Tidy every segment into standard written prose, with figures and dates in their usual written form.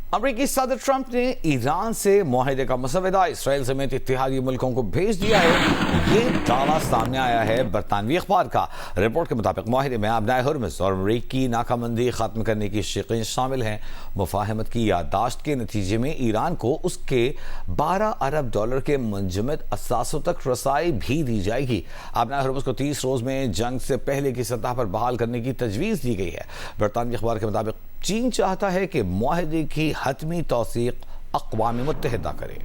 अमेरिकी सदर ट्रंप ने ईरान से मुआहदे का मसवदा इसराइल समेत इत्तेहादी मुल्कों को भेज दिया है। ये दावा सामने आया है बरतानवी अखबार का। रिपोर्ट के मुताबिक मुआहदे में अबनाए हुर्मुज़ और अमरीकी नाकाबंदी ख़त्म करने की शिक़ें शामिल हैं। मुफाहमत की याददाश्त के नतीजे में ईरान को उसके 12 अरब डॉलर के मुंजमद असासों तक रसाई भी दी जाएगी। अबनाए हुर्मुज़ को 30 रोज़ में जंग से पहले की सतह पर बहाल करने की तजवीज़ दी गई है। बरतानवी अखबार के मुताबिक चीन चाहता है कि मुआहदे की हतमी तौसीक अक़वाम मुत्तहिदा करे।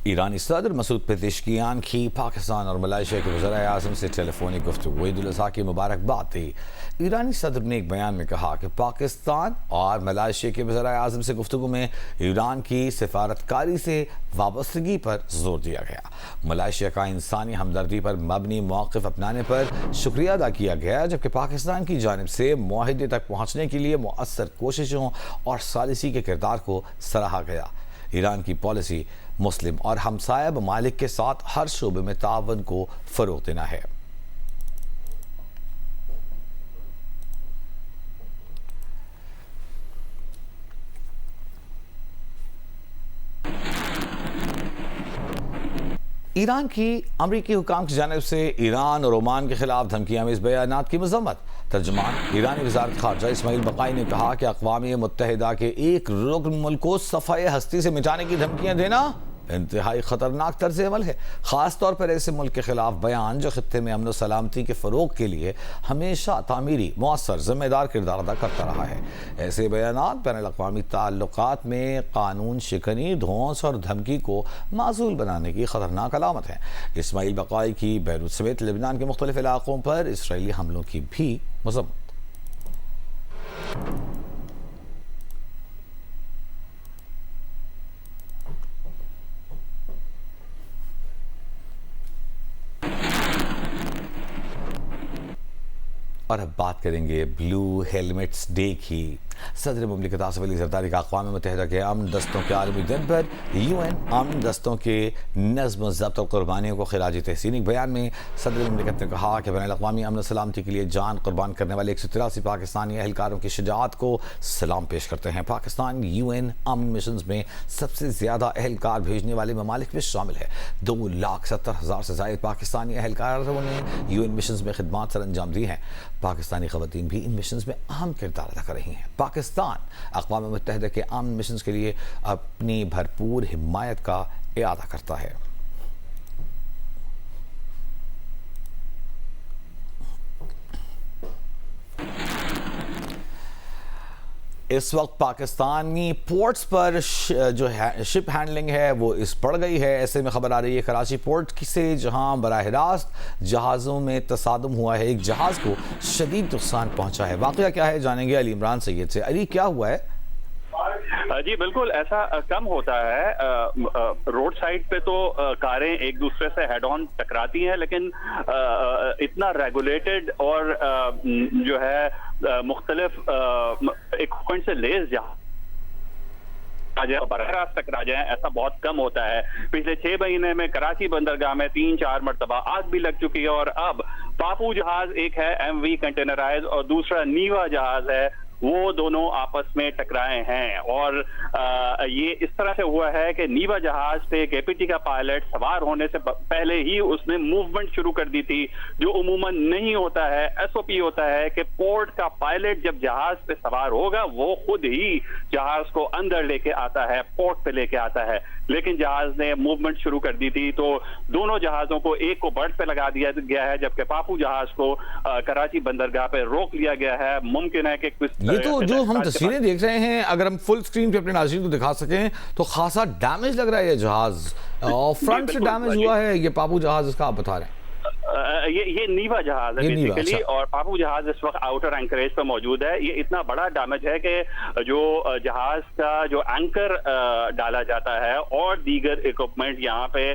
ईरानी सदर मसूद पेज़ेश्कियान की पाकिस्तान और मलेशिया के वज़ीर-ए-आज़म से टेलीफोनिक गुफ्तगू ईद उल अज़हा की मुबारकबाद दी। ईरानी सदर ने एक बयान में कहा कि पाकिस्तान और मलेशिया के वज़ीर-ए-आज़म से गुफ्तगू में ईरान की सिफारतकारी से वाबस्तगी पर जोर दिया गया। मलेशिया का इंसानी हमदर्दी पर मबनी मौक़िफ़ अपनाने पर शुक्रिया अदा किया गया, जबकि पाकिस्तान की जानिब से मुआहदे तक पहुँचने के लिए मुअस्सर कोशिशों और सालिसी के किरदार को सराहा गया। ईरान की पॉलिसी मुस्लिम और हमसाया ममालिक के साथ हर शोबे में तावन को फ़रोग़ देना है। ईरान की अमरीकी हुकाम की जानिब से ईरान और ओमान के खिलाफ धमकियां में इस बयानात की मज़म्मत। तर्जुमान ईरानी वज़ारत ख़ारजा इस्माइल बक़ाई ने कहा कि अक़वाम मुत्तहिदा के एक रुकन मुल्क को सफ़ाए हस्ती से मिटाने की धमकियां देना इंतहाई ख़तरनाक तर्ज़ अमल है, ख़ास तौर पर ऐसे मुल्क के ख़िलाफ़ बयान जो ख़ित्ते में अमन सलामती के फ़रोग़ के लिए हमेशा तामीरी मुअस्सर ज़िम्मेदार किरदार अदा करता रहा है। ऐसे बयानात बैनुल-अक़वामी ताल्लुक़ात में कानून शिकनी, धौंस और धमकी को माज़ूल बनाने की ख़तरनाक अलामत है। इस्माइल बक़ाई की बैरूत समेत लेबनान के मुख्तलिफ़ इलाक़ों पर इसराइली हमलों की भी मज़म्मत। और अब बात करेंगे ब्लू हेलमेट्स डे की। सदर मुमलिकत आसिफ अली ज़रदारी का अक़वाम मुत्तहिदा के अमन दस्तों के आलमी दिन पर UN अमन दस्तों के नज़्म ज़ब्त और क़ुरबानियों को खिराज तहसीन। एक बयान में सदर मुमलिकत ने कहा कि बैनुल-अक़वामी अमन सलामती के लिए जान क़ुरबान करने वाले 183 पाकिस्तानी अहलकारों की शजाअत को सलाम पेश करते हैं। पाकिस्तान UN अमन मिशन में सबसे ज़्यादा अहलकार भेजने वाले ममालिक में शामिल है। 2,70,000 से ज़ायद पाकिस्तानी अहलकारों ने UN मिशन में खिदमात सर अंजाम दी हैं। पाकिस्तानी ख़वातीन भी इन मिशन में अहम किरदार अदा कर रही हैं। पाकिस्तान अक़वाम मुत्तहिदा के अमन मिशन के लिए अपनी भरपूर हिमायत का इरादा करता है। इस वक्त पाकिस्तानी पोर्ट्स पर जो शिप हैंडलिंग है वो बढ़ गई है। ऐसे में खबर आ रही है कराची पोर्ट से, जहां बराह रास्त जहाज़ों में तसादुम हुआ है। एक जहाज़ को शदीद नुकसान पहुंचा है। वाक़या क्या है जानेंगे अली इमरान सैयद से। अली, क्या हुआ है? जी बिल्कुल, ऐसा कम होता है। रोड साइड पे तो कारें एक दूसरे से हेड ऑन टकराती हैं, लेकिन इतना रेगुलेटेड और जो है मुख्तलिफ इक्विपमेंट से लेस बराह रास्त टकरा जाए, ऐसा बहुत कम होता है। पिछले 6 महीने में कराची बंदरगाह में 3-4 मरतबा आग भी लग चुकी है। और अब पापू जहाज एक है MV कंटेनराइज और दूसरा नीवा जहाज है, वो दोनों आपस में टकराए हैं। और ये इस तरह से हुआ है कि नीवा जहाज पे KPT का पायलट सवार होने से पहले ही उसने मूवमेंट शुरू कर दी थी, जो उमूमन नहीं होता है। SOP होता है कि पोर्ट का पायलट जब जहाज पे सवार होगा वो खुद ही जहाज को अंदर लेके आता है, पोर्ट पे लेके आता है। लेकिन जहाज ने मूवमेंट शुरू कर दी थी, तो दोनों जहाजों को एक को बर्थ पे लगा दिया गया है, जबकि पापू जहाज को कराची बंदरगाह पे रोक लिया गया है। मुमकिन है कि कुछ ये तो जो हम तस्वीरें देख रहे हैं, अगर हम फुल स्क्रीन पे अपने नाज़रीन को दिखा सकें तो खासा डैमेज लग रहा है ये जहाज, और फ्रंट से डैमेज हुआ है। ये पापू जहाज इसका आप बता रहे हैं? ये नीवा जहाज है बेसिकली, और पापू जहाज इस वक्त आउटर एंकरेज पर मौजूद है। ये इतना बड़ा डैमेज है कि जो जहाज का जो एंकर डाला जाता है और दीगर इक्विपमेंट यहाँ पे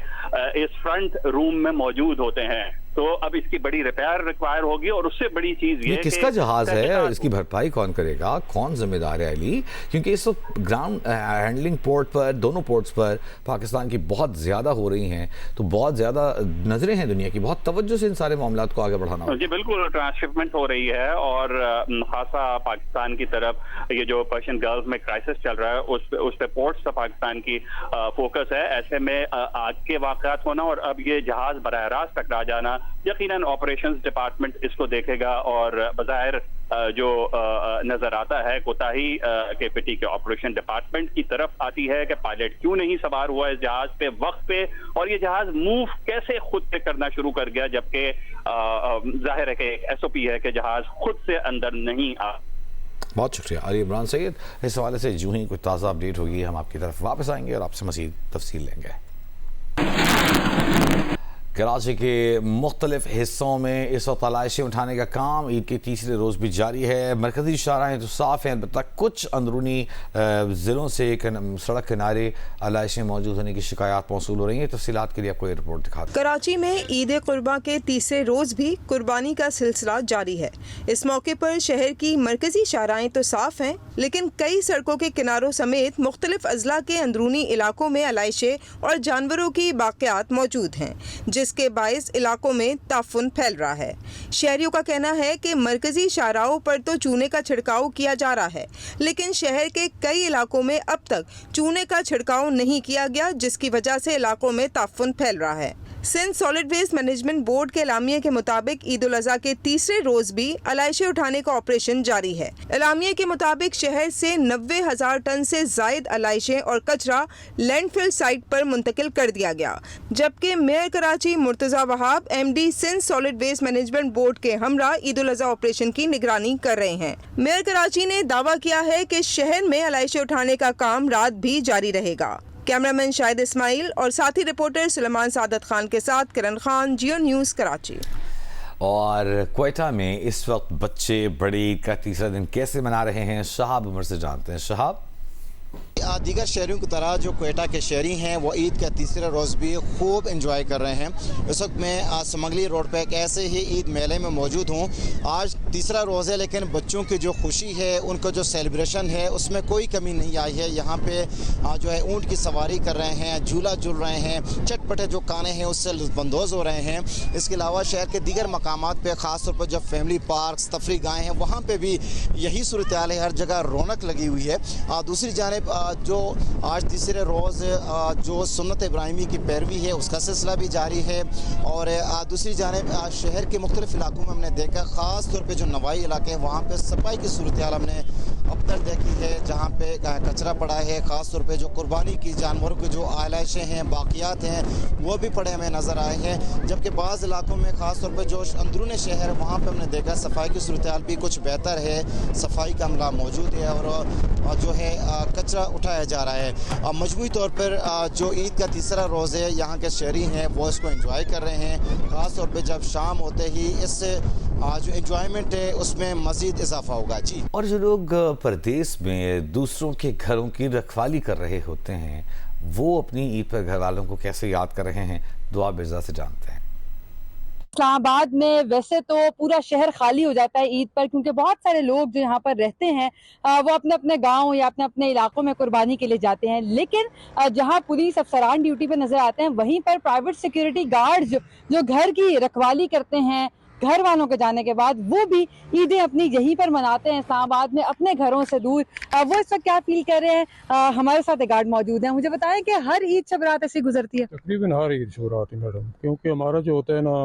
इस फ्रंट रूम में मौजूद होते हैं। तो अब इसकी बड़ी रिपेयर रिक्वायर होगी और उससे बड़ी चीज ये किसका जहाज है, इसकी भरपाई कौन करेगा, कौन जिम्मेदार है अली? क्योंकि इस वक्त ग्राउंड हैंडलिंग पोर्ट पर, दोनों पोर्ट्स पर पाकिस्तान की बहुत ज़्यादा हो रही हैं, तो बहुत ज़्यादा नज़रें हैं दुनिया की, बहुत तवज्जो से इन सारे मामलों को आगे बढ़ाना होगा। जी बिल्कुल, ट्रांसशिपमेंट हो रही है और खासा पाकिस्तान की तरफ ये जो पर्शियन गल्फ में क्राइसिस चल रहा है उस पे पोर्ट्स ऑफ पाकिस्तान की फोकस है। ऐसे में आग के वाक़यात होना और अब ये जहाज बराह रास्त टकरा जाना, यकीनन ऑपरेशंस डिपार्टमेंट इसको देखेगा और बज़ाहिर जो नजर आता है कोताही केपीटी के ऑपरेशन डिपार्टमेंट की तरफ आती है कि पायलट क्यों नहीं सवार हुआ इस जहाज पे वक्त पे, और ये जहाज मूव कैसे खुद से करना शुरू कर गया, जबकि जाहिर है कि एक एसओपी है कि जहाज खुद से अंदर नहीं आ। बहुत शुक्रिया अली इमरान सैयद। इस हवाले से जो ही कोई ताज़ा अपडेट होगी हम आपकी तरफ वापस आएंगे और आपसे मज़ीद तफसील लेंगे। कराची के मुख्तलिफ हिस्सों में इस वक्त तलाशी उठाने का काम ईद के तीसरे रोज़ भी जारी है। मरकज़ी शाहराहें तो साफ़ हैं, अलबत्ता कुछ अंदरूनी ज़िलों से सड़क किनारे तलाशी मौजूद होने की शिकायत मौसूल हो रही हैं। तफसीलात के लिए आपको ये रिपोर्ट दिखा दें। कराची में ईद कुर्बा के तीसरे रोज़ भी कुर्बानी का सिलसिला जारी है। इस मौके पर शहर की मरकज़ी शाहराहें तो साफ़ हैं, लेकिन कई सड़कों के किनारों समेत मुख्तलिफ अजला के अंदरूनी इलाकों में अलाइशे और जानवरों की बाक़ियात मौजूद हैं, जिसके बाइस इलाकों में ताफुन फैल रहा है। शहरियों का कहना है कि मरकजी शाहराहों पर तो चूने का छिड़काव किया जा रहा है, लेकिन शहर के कई इलाकों में अब तक चूने का छिड़काव नहीं किया गया, जिसकी वजह से इलाकों में ताफुन फैल रहा है। Sindh solid waste management board के एलामिया के मुताबिक ईद उल अज़हा के तीसरे रोज भी अलाइशे उठाने का ऑपरेशन जारी है। एलामिया के मुताबिक शहर से 90,000 टन से जायद अलाइशे और कचरा लैंडफिल साइट पर मुंतकिल कर दिया गया, जबकि mayor Karachi Murtaza Wahab MD Sindh solid waste management board के हमरा ईद उल अज़हा ऑपरेशन की निगरानी कर रहे हैं। मेयर कराची ने दावा किया है कि शहर में अलाइशे उठाने का काम रात भी जारी रहेगा। कैमरामैन शाहिद इस्माइल और साथी रिपोर्टर सुलेमान सादत खान के साथ किरण खान, जियो न्यूज़ कराची। और क्वेटा में इस वक्त बच्चे बड़े ईद का तीसरा दिन कैसे मना रहे हैं, शहाब उमर से जानते हैं। शहाब, दीगर शहरों की तरह जो क्वेटा के शहरी हैं वो ईद का तीसरा रोज़ भी खूब इंजॉय कर रहे हैं। इस वक्त मैं समगली रोड पर एक ऐसे ही ईद मेले में मौजूद हूँ। आज तीसरा रोज़ है, लेकिन बच्चों की जो खुशी है, उनका जो सेलिब्रेशन है, उसमें कोई कमी नहीं आई है। यहाँ पे जो है ऊँट की सवारी कर रहे हैं, झूला झूल रहे हैं, चटपटे जो खाने हैं उससे लुत्फ़अंदोज़ हो रहे हैं। इसके अलावा शहर के दीगर मकामात पर, ख़ासतौर पर जो फैमिली पार्क, तफरी गाहें हैं, वहाँ पर भी यही सूरत हाल है, हर जगह रौनक लगी हुई है। दूसरी जानिब जो आज तीसरे रोज़ जो सुन्नत इब्राहिमी की पैरवी है उसका सिलसिला भी जारी है। और दूसरी जानिब शहर के मुख्तलिफ इलाकों में हमने देखा, ख़ास तौर पे जो नवाई इलाके हैं वहाँ पे सफाई की सूरत हाल हमने अब तक देखी है, जहाँ पे कचरा पड़ा है। ख़ास तौर पे जो कुर्बानी की जानवरों के जो आलाइशें हैं, बाक़ियात हैं, वो भी पड़े हमें नज़र आए हैं। जबकि बाज़ इलाकों में ख़ास तौर पर जो अंदरूनी शहर है वहाँ पर हमने देखा सफाई की सूरत हाल भी कुछ बेहतर है, सफाई का अमला मौजूद है और जो है कचरा उठाया जा रहा है। मजमूई तौर पर जो ईद का तीसरा रोज़ है, यहाँ के शहरी हैं वो इसको एंजॉय कर रहे हैं। ख़ास तौर पे जब शाम होते ही इससे जो एंजॉयमेंट है उसमें मज़ीद इजाफा होगा। जी, और जो लोग परदेश में दूसरों के घरों की रखवाली कर रहे होते हैं, वो अपनी ईद पर घर वालों को कैसे याद कर रहे हैं, दुआ बिरजा से जानते हैं। इस्लामाबाद में वैसे तो पूरा शहर खाली हो जाता है ईद पर, क्योंकि बहुत सारे लोग जो यहाँ पर रहते हैं वो अपने अपने गांव या अपने अपने इलाकों में कुर्बानी के लिए जाते हैं। लेकिन जहाँ पुलिस अफसरान ड्यूटी पर नजर आते हैं, वहीं पर प्राइवेट सिक्योरिटी गार्ड्स जो घर की रखवाली करते हैं घर वालों के जाने के बाद, वो भी ईदें अपनी यहीं पर मनाते हैं इस्लामाबाद में, अपने घरों से दूर। वो इस वक्त क्या फील कर रहे हैं, हमारे साथ एक गार्ड मौजूद है। मुझे बताएं कि हर ईद शब रात ऐसी गुजरती है? तकरीबन हर ईद शब रात है मैडम, क्योंकि हमारा जो होता है ना,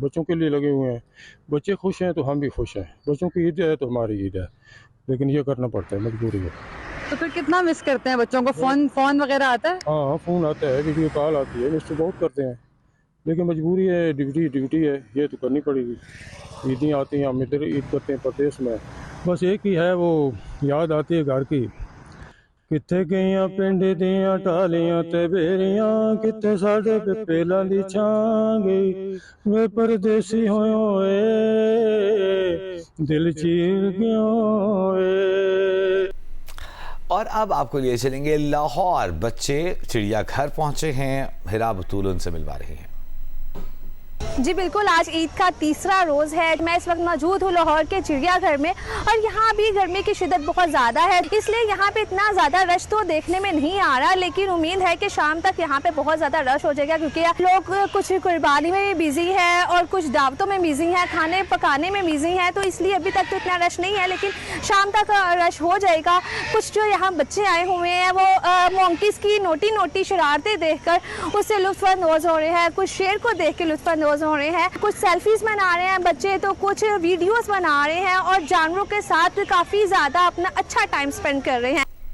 बच्चों के लिए लगे हुए हैं। बच्चे खुश हैं तो हम भी खुश हैं। बच्चों की ईद है तो हमारी ईद है, लेकिन ये करना पड़ता है, मजबूरी है। तो फिर कितना मिस करते हैं बच्चों को? फोन वगैरह आता है? हाँ, फ़ोन आता है, वीडियो कॉल आती है, मिस तो बहुत करते हैं, लेकिन मजबूरी है, ड्यूटी है, ये तो करनी पड़ेगी। ईदें आती हैं, हम इधर ईद करते हैं प्रदेश में। बस एक ही है, वो याद आती है घर की। कित्थे गईयां पिंड दियां टालियां ते बेरियां, कित्थे साडे पेपेलां दी छां गई, वे परदेसी होए दिल चीर गया। और अब आपको लिए चलेंगे लाहौर। बच्चे चिड़ियाघर पहुंचे हैं, हिरा बतूल उनसे मिलवा रही हैं। जी बिल्कुल, आज ईद का तीसरा रोज़ है। मैं इस वक्त मौजूद हूँ लाहौर के चिड़ियाघर में और यहाँ भी गर्मी की शिद्दत बहुत ज़्यादा है, इसलिए यहाँ पे इतना ज़्यादा रश तो देखने में नहीं आ रहा, लेकिन उम्मीद है कि शाम तक यहाँ पे बहुत ज़्यादा रश हो जाएगा, क्योंकि लोग कुछ कुर्बानी में बिजी है और कुछ दावतों में बिजी है, खाने पकाने में बिजी है, तो इसलिए अभी तक तो इतना रश नहीं है, लेकिन शाम तक रश हो जाएगा। कुछ जो यहाँ बच्चे आए हुए हैं वो मोंकीज़ की नोटी शरारतें देखकर उससे लुत्फ़अंदोज़ हो रहे हैं, कुछ शेर को देख के लुत्फ़अंदोज़ हो रहे हैं, कुछ सेल्फीज बना रहे हैं बच्चे, तो कुछ वीडियोस बना रहे हैं और जानवरों के साथ काफ़ी ज़्यादा अपना अच्छा टाइम स्पेंड कर रहे हैं।